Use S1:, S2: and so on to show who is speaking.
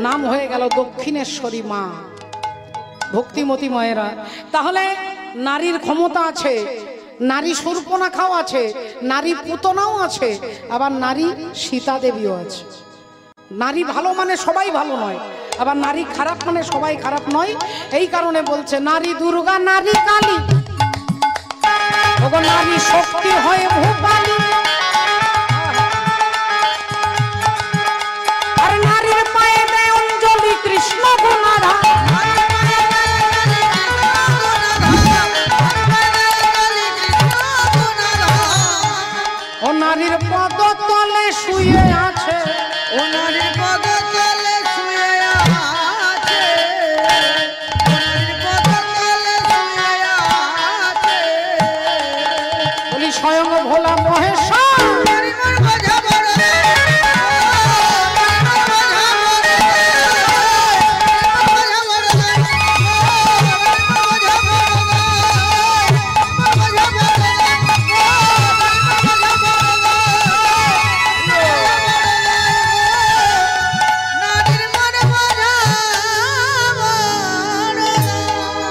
S1: নাম হয়ে গেল দক্ষিণেশ্বরী মা, ভক্তিমতী মায়েরা। তাহলে নারীর ক্ষমতা আছে, নারী শূর্পণখাও আছে, নারী পুতনাও আছে, আবার নারী সীতা দেবীও আছে। নারী ভালো মানে সবাই ভালো নয়, আবার নারী খারাপ মানে সবাই খারাপ নয়। এই কারণে বলছে নারী দুর্গা, নারী কালী, নারী শক্তি হয় ভূপালী। আর নারীর পায়ে দেয় অঞ্জলি কৃষ্ণ গুণাধা। ও নারীর পদ তলে শুয়ে আছে, ও নারীর পদ